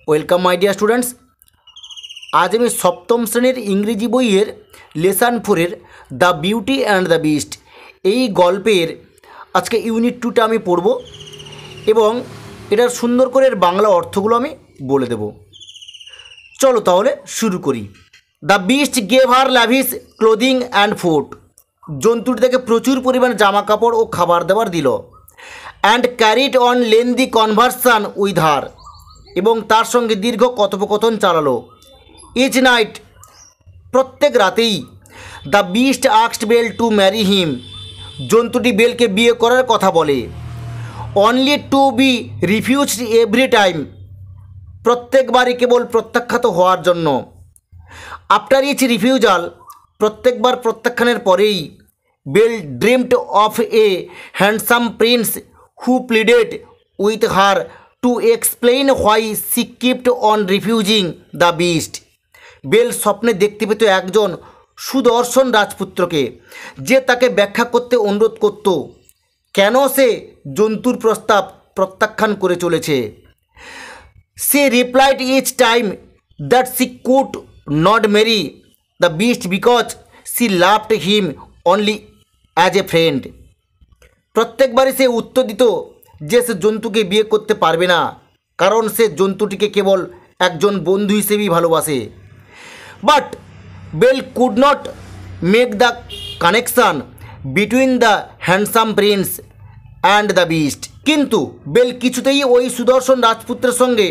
Welcome my dear students. আজ আমি সপ্তম শ্রেণীর ইংরেজি বইয়ের লেসন 4-এর the beauty and the beast এই গল্পের আজকে ইউনিট 2টা আমি পড়ব এবং এটার সুন্দর করে বাংলা অর্থগুলো আমি বলে দেব। চলো তাহলে শুরু করি। The beast gave her lavish clothing and food. জন্তুটি থেকে প্রচুর পরিমাণ জামা কাপড় ও খাবার দাবার দিল। And carried on lengthy conversation with her, এবং তার সঙ্গে দীর্ঘ কথোপকথন চালালো। ইচ নাইট, প্রত্যেক রাতেই, the beast asked Belle to marry him, জন্তুটি বেলকে বিয়ে করার কথা বলে। Only to be refused every time, প্রত্যেকবারই কেবল প্রত্যাখ্যাত হওয়ার জন্য। আফটার ইচ রিফিউজাল, প্রত্যেকবার প্রত্যাখ্যানের পরেই, Belle dreamed of a handsome prince who pleaded with her to explain why she kept on refusing the beast. Belle স্বপ্নে দেখতে পেত একজন সুদর্শন রাজপুত্রকে, যে তাকে ব্যাখ্যা করতে অনুরোধ করত কেন সে জন্তুর প্রস্তাব প্রত্যাখ্যান করে চলেছে। সে replied each time that she could not marry the beast because she loved him only as a friend. প্রত্যেকবারই সে উত্তর দিত যে সে জন্তুকে বিয়ে করতে পারবে না, কারণ সে জন্তুটিকে কেবল একজন বন্ধু হিসেবেই ভালোবাসে। But Belle could not make the connection between the handsome prince and the beast. কিন্তু বেল কিছুতেই ওই সুদর্শন রাজপুত্রের সঙ্গে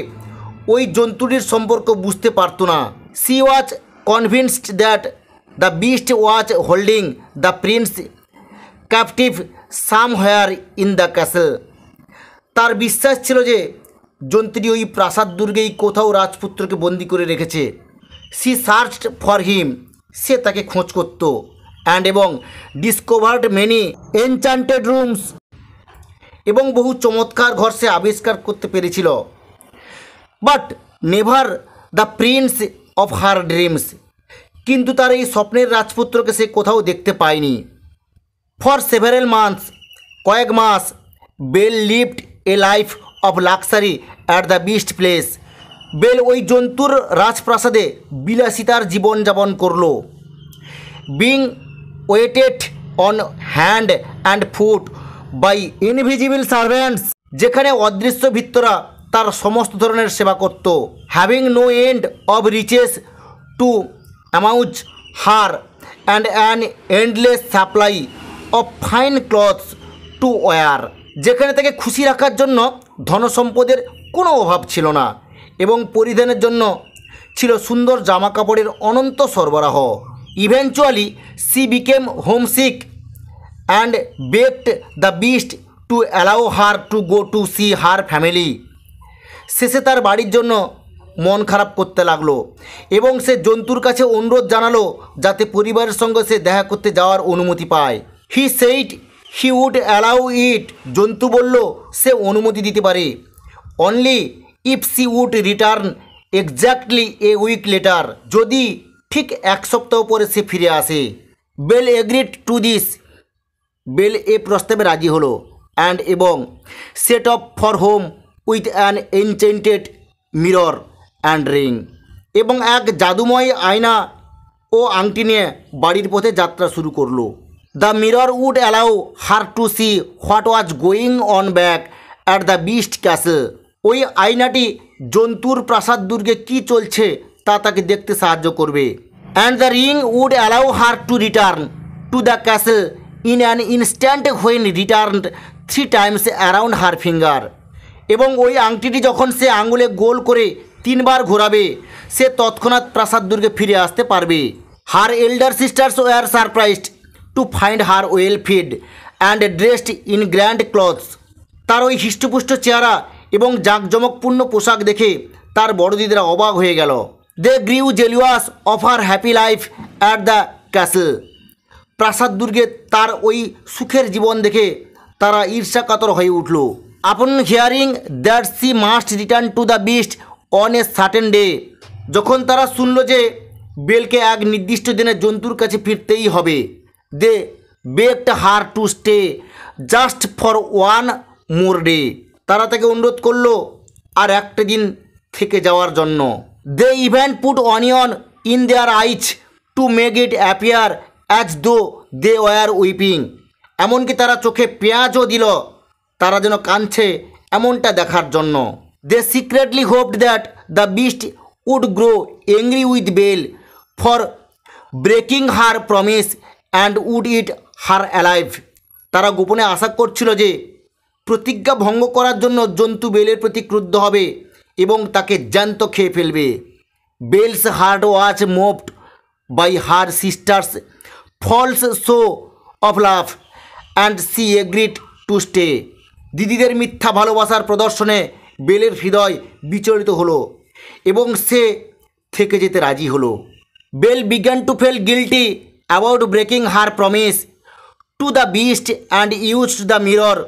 ওই জন্তুটির সম্পর্ক বুঝতে পারত না। C was convinced that the beast was holding the Prince captive somewhere in the castle. তার বিশ্বাস ছিল যে জন্তুটি ওই প্রাসাদ দুর্গেই কোথাও রাজপুত্রকে বন্দি করে রেখেছে। সি সার্চড ফর হিম, সে তাকে খোঁজ করত। অ্যান্ড এবং ডিসকভার্ড মেনি এনচান্টেড রুমস, এবং বহু চমৎকার ঘর সে আবিষ্কার করতে পেরেছিল। But never the Prince of her dreams, কিন্তু তার এই স্বপ্নের রাজপুত্রকে সে কোথাও দেখতে পায়নি। ফর সেভারেল মান্থস, কয়েক মাস, Belle lived a life of luxury at the beast place. Belle ওই জন্তুর রাজপ্রাসাদে বিলাসিতার জীবনযাপন করল। Being waited on hand and foot by invisible servants, যেখানে অদৃশ্য ভৃত্যরা তার সমস্ত ধরনের সেবা করত। Having no end of riches to amuse her and an endless supply of fine clothes to wear, যেখানে তাকে খুশি রাখার জন্য ধনসম্পদের কোনো অভাব ছিল না এবং পরিধানের জন্য ছিল সুন্দর জামা কাপড়ের অনন্ত সরবরাহ। Eventually she became homesick and begged the beast to allow her to go to see her family. শেষে তার বাড়ির জন্য মন খারাপ করতে লাগলো এবং সে জন্তুর কাছে অনুরোধ জানালো যাতে পরিবারের সঙ্গে সে দেখা করতে যাওয়ার অনুমতি পায়। He said he would allow it, জন্তু বলল সে অনুমতি দিতে পারে। Only if she would return exactly a week later, যদি ঠিক এক সপ্তাহ পরে সে ফিরে আসে। Belle agreed to this, Belle এ প্রস্তাবে রাজি হলো। অ্যান্ড এবং set off for home with an enchanted mirror and ring, এবং এক জাদুময় আয়না ও আংটি নিয়ে বাড়ির পথে যাত্রা শুরু করলো। The mirror would allow her to see what was going on back at the beast castle, ওই আয়নাটি জন্তুর প্রাসাদ দুর্গে কী চলছে তা তাকে দেখতে সাহায্য করবে। And the ring would allow her to return to the castle in an instant when returned 3 times around her finger, এবং ওই আংটিটি যখন সে আঙুলে গোল করে 3 বার ঘোরাবে সে তৎক্ষণাৎ প্রাসাদ দুর্গে ফিরে আসতে পারবে। Her elder sisters were surprised to find her well fed and dressed in grand clothes, তার ওই হৃষ্টপুষ্ট চেহারা এবং জাঁকজমকপূর্ণ পোশাক দেখে তার বড় দিদিরা অবাক হয়ে গেল। They grew jealous of her happy life at the castle, প্রাসাদ দুর্গে তার ওই সুখের জীবন দেখে তারা ঈর্ষাকাতর হয়ে উঠল। আপন hearing that C must return to the beast on a certain day, যখন তারা শুনল যে বেলকে এক নির্দিষ্ট দিনে জন্তুর কাছে ফিরতেই হবে। They begged her to stay just for one more day, তারা তাকে অনুরোধ করলো আর একটা দিন থেকে যাওয়ার জন্য। They even put onion in their eyes to make it appear as though they war whipping. এমনকি তারা চোখে পেঁয়াজও দিল, তারা যেন কাঁদছে এমনটা দেখার জন্য। They secretly hoped that the beast would grow angry with Belle for breaking her promise and would eat her alive. তারা গোপনে আশা করছিল যে প্রতিজ্ঞা ভঙ্গ করার জন্য জন্তু বেলের প্রতি ক্রুদ্ধ হবে এবং তাকে জ্যান্ত খেয়ে ফেলবে। Belle's heart was moved by her sisters' false show of love and she agreed to stay. দিদিদের মিথ্যা ভালোবাসার প্রদর্শনে বেলের হৃদয় বিচলিত হলো এবং সে থেকে যেতে রাজি হলো। Belle began to feel guilty about breaking her promise to the beast and used the mirror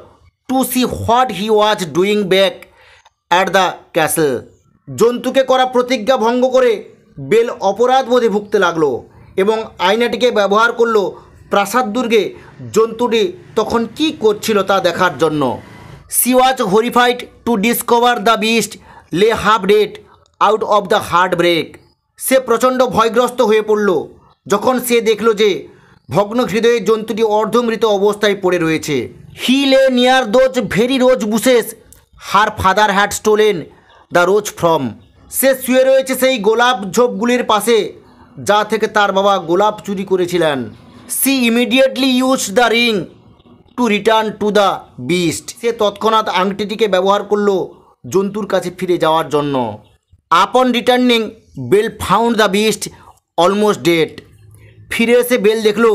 to see what he was doing back at the castle. জন্তুকে করা প্রতিজ্ঞা ভঙ্গ করে বেল অপরাধ বোধে ভুগতে লাগলো এবং আয়নাটিকে ব্যবহার করলো প্রাসাদ দুর্গে জন্তুটি তখন কি করছিল তা দেখার জন্য। She was horrified to discover the beast lay half dead out of the heartbreak. সে প্রচণ্ড ভয়গ্রস্ত হয়ে পড়ল যখন সে দেখল যে ভগ্ন হৃদয়ে জন্তুটি অর্ধমৃত অবস্থায় পড়ে রয়েছে। He lay near those very rose bushes her father had stolen the rose from. সে শুয়ে রয়েছে সেই গোলাপ ঝোপগুলির পাশে যা থেকে তার বাবা গোলাপ চুরি করেছিলেন। She immediately use the ring to return to the beast. সে তৎক্ষণাৎ আংটিটিকে ব্যবহার করলো জন্তুর কাছে ফিরে যাওয়ার জন্য। Upon returning Belle found the beast almost dead. ফিরে এসে বেল দেখল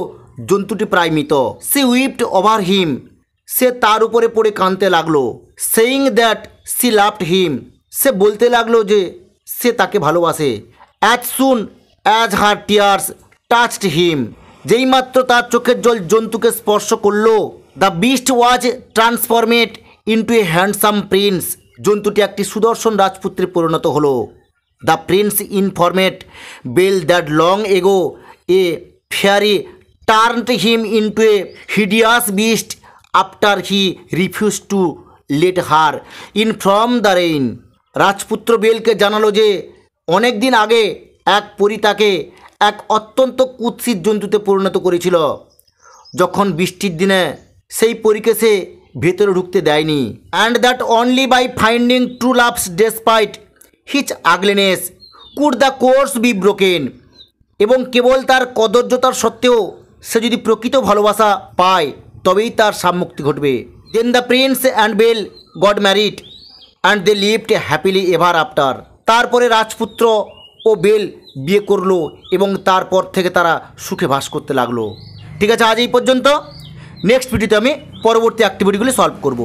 জন্তুটি প্রায় মৃত। She wept over him. সে তার উপরে পড়ে কাঁদতে লাগলো। Saying that she loved him. সে বলতে লাগলো যে সে তাকে ভালোবাসে। As soon as her tears touched him. যেইমাত্র তার চোখের জল জন্তুকে স্পর্শ করলো, the beast was transformed into a handsome prince. জন্তুটি একটি সুদর্শন রাজপুত্রে পরিণত হলো। The Prince ইনফরমেড Belle that long ago a fairy turned him into a hideous beast after he refuse to let her in from the rain. রাজপুত্র বেলকে জানালো যে অনেক দিন আগে এক পরী তাকে এক অত্যন্ত কুৎসিত জন্তুতে পরিণত করেছিল, যখন বৃষ্টির দিনে সেই পরীকে সে ভেতরে ঢুকতে দেয়নি। And that only by finding true love's despite his ugliness could the curse be broken. এবং কেবল তার কদর্যতার সত্ত্বেও সে যদি প্রকৃত ভালোবাসা পায় তবেই তার সাম্মুক্তি ঘটবে। Then the prince and Belle got married and they lived happily ever after. তারপরে রাজপুত্র ও বেল বিয়ে করলো এবং তারপর থেকে তারা সুখে বাস করতে লাগলো। ঠিক আছে, আজ এই পর্যন্ত। নেক্সট ভিডিওতে আমি পরবর্তী অ্যাক্টিভিটিগুলি সলভ করব।